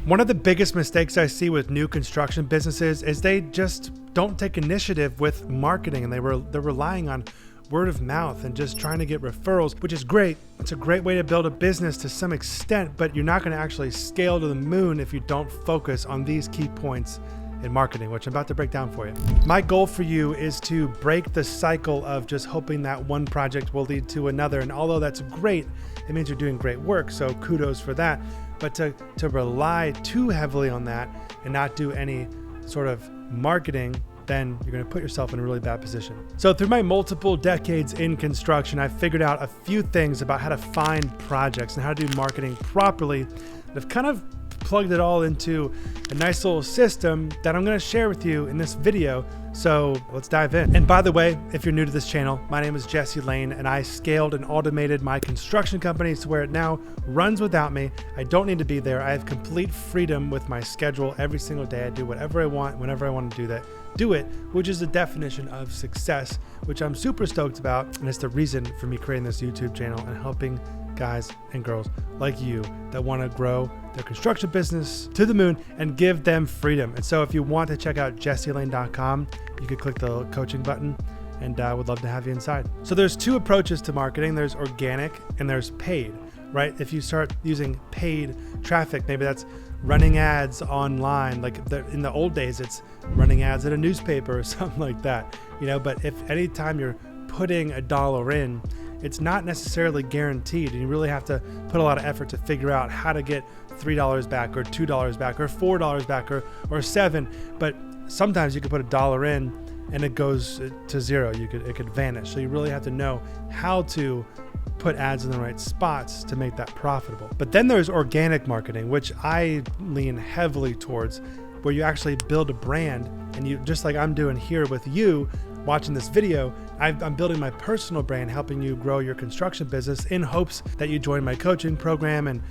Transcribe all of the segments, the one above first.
One of the biggest mistakes I see with new construction businesses is they just don't take initiative with marketing, and they're relying on word of mouth and just trying to get referrals, which is great. It's a great way to build a business to some extent, but you're not going to actually scale to the moon if you don't focus on these key points in marketing, which I'm about to break down for you. My goal for you is to break the cycle of just hoping that one project will lead to another. And although that's great, it means you're doing great work, so kudos for that. But to rely too heavily on that and not do any sort of marketing, then you're going to put yourself in a really bad position. So through my multiple decades in construction, I've figured out a few things about how to find projects and how to do marketing properly. I've kind of plugged it all into a nice little system that I'm going to share with you in this video. So let's dive in. And by the way, if you're new to this channel, my name is Jesse Lane, and I scaled and automated my construction company to where it now runs without me. I don't need to be there. I have complete freedom with my schedule every single day. I do whatever I want, whenever I want to do it, which is the definition of success, which I'm super stoked about. And it's the reason for me creating this YouTube channel and helping guys and girls like you that want to grow their construction business to the moon and give them freedom. And so if you want to check out jesselane.com, you could click the coaching button, and I would love to have you inside. So there's two approaches to marketing. There's organic and there's paid, right? If you start using paid traffic, maybe that's running ads online. Like in the old days, it's running ads in a newspaper or something like that, but if anytime you're putting $1 in, it's not necessarily guaranteed, and you really have to put a lot of effort to figure out how to get $3 back or $2 back or $4 back or $7. But sometimes you could put $1 in and it goes to zero. It could vanish. So you really have to know how to put ads in the right spots to make that profitable. But then there's organic marketing, which I lean heavily towards, where you actually build a brand, and you, just like I'm doing here with you watching this video, I'm building my personal brand, helping you grow your construction business in hopes that you join my coaching program and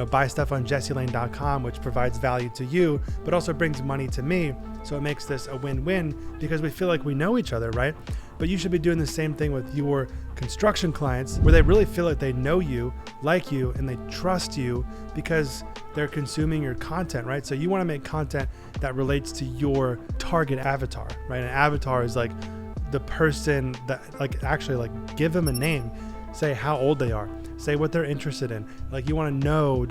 buy stuff on jesselane.com, which provides value to you, but also brings money to me. So it makes this a win-win because we feel like we know each other, right? But you should be doing the same thing with your construction clients, where they really feel like they know you, like you, and they trust you because they're consuming your content, right? So you want to make content that relates to your target avatar, right? An avatar is like the person that actually give them a name, say how old they are, say what they're interested in. Like you want to know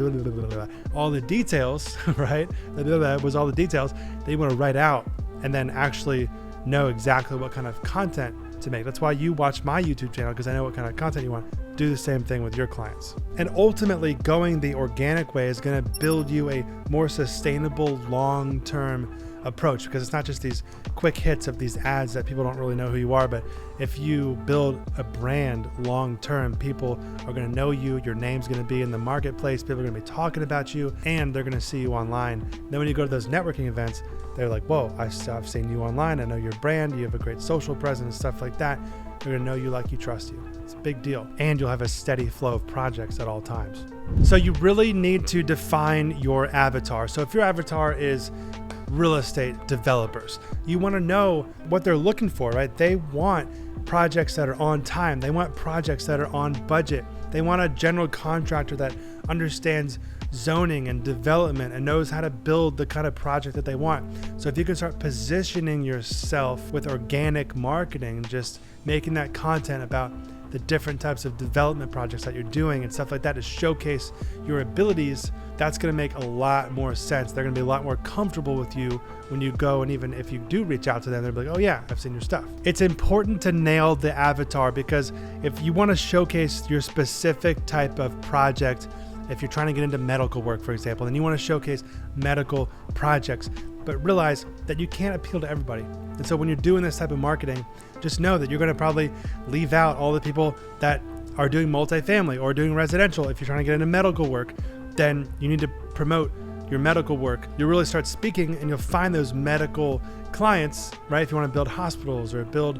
all the details, right? That was all the details that you want to write out and then actually know exactly what kind of content to make. That's why you watch my YouTube channel, because I know what kind of content you want. Do the same thing with your clients. And ultimately, going the organic way is going to build you a more sustainable long-term approach, because it's not just these quick hits of these ads that people don't really know who you are. But if you build a brand long-term, people are going to know you, your name's going to be in the marketplace, people are going to be talking about you, and they're going to see you online. Then when you go to those networking events, they're like, whoa, I've seen you online, I know your brand, you have a great social presence, stuff like that. They're going to know you, like you, trust you. It's a big deal. And you'll have a steady flow of projects at all times. So you really need to define your avatar. So if your avatar is real estate developers, you want to know what they're looking for, right? They want projects that are on time. They want projects that are on budget. They want a general contractor that understands zoning and development and knows how to build the kind of project that they want. So if you can start positioning yourself with organic marketing, just making that content about the different types of development projects that you're doing and stuff like that to showcase your abilities, that's going to make a lot more sense. They're going to be a lot more comfortable with you when you go, and even if you do reach out to them, they'll be like, oh yeah, I've seen your stuff. It's important to nail the avatar, because if you want to showcase your specific type of project, if you're trying to get into medical work, for example, and you want to showcase medical projects, but realize that you can't appeal to everybody. And so when you're doing this type of marketing, just know that you're going to probably leave out all the people that are doing multifamily or doing residential. If you're trying to get into medical work, then you need to promote your medical work. You'll really start speaking, and you'll find those medical clients, right? If you want to build hospitals or build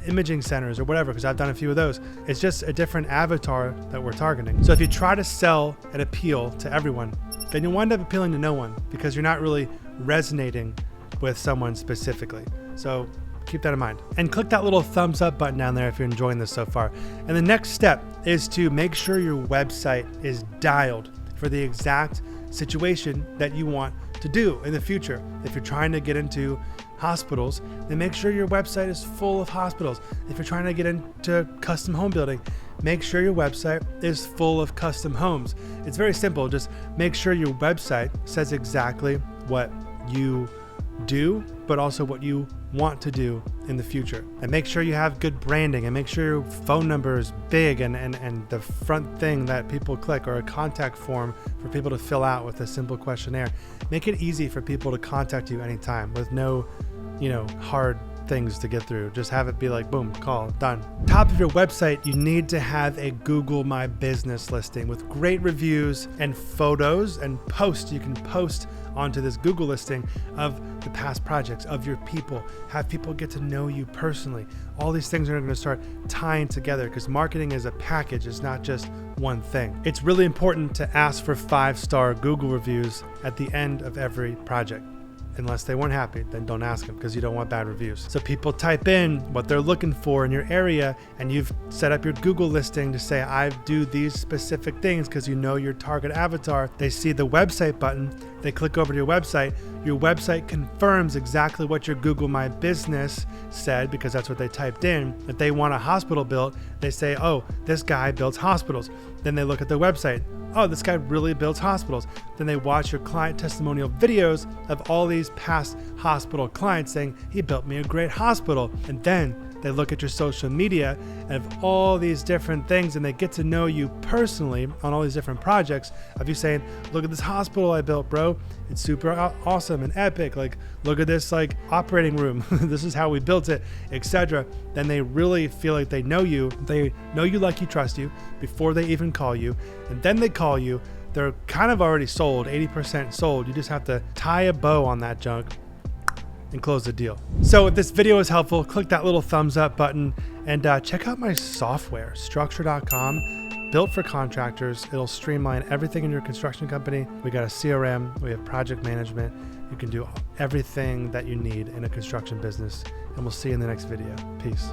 imaging centers or whatever, because I've done a few of those. It's just a different avatar that we're targeting. So if you try to sell and appeal to everyone, then you'll wind up appealing to no one, because you're not really resonating with someone specifically. So keep that in mind. And click that little thumbs up button down there if you're enjoying this so far. And the next step is to make sure your website is dialed for the exact situation that you want to do in the future. If you're trying to get into hospitals, then make sure your website is full of hospitals. If you're trying to get into custom home building, make sure your website is full of custom homes. It's very simple. Just make sure your website says exactly what you do, but also what you want to do in the future. And make sure you have good branding, and make sure your phone number is big and the front thing that people click, or a contact form for people to fill out with a simple questionnaire. Make it easy for people to contact you anytime with no, hard things to get through. Just have it be like, boom, call, done. Top of your website, you need to have a Google My Business listing with great reviews and photos and posts. You can post onto this Google listing of the past projects, of your people, have people get to know you personally. All these things are going to start tying together, because marketing is a package. It's not just one thing. It's really important to ask for 5-star Google reviews at the end of every project. Unless they weren't happy, then don't ask them, because you don't want bad reviews. So people type in what they're looking for in your area, and you've set up your Google listing to say, I do these specific things, because you know your target avatar. They see the website button, they click over to your website confirms exactly what your Google My Business said, because that's what they typed in. If they want a hospital built, they say, oh, this guy builds hospitals. Then they look at the website. Oh, this guy really builds hospitals. Then they watch your client testimonial videos of all these past hospital clients saying, he built me a great hospital. And then they look at your social media of all these different things, and they get to know you personally on all these different projects of you saying, look at this hospital I built, bro. It's super awesome and epic. Like, look at this operating room. This is how we built it, etc. Then they really feel like they know you. They know you, like you, trust you before they even call you. And then they call you. They're kind of already sold, 80% sold. You just have to tie a bow on that junk and close the deal. So if this video is helpful, click that little thumbs up button, and check out my software, Structure.com, built for contractors. It'll streamline everything in your construction company. We got a CRM, we have project management. You can do everything that you need in a construction business, and we'll see you in the next video. Peace.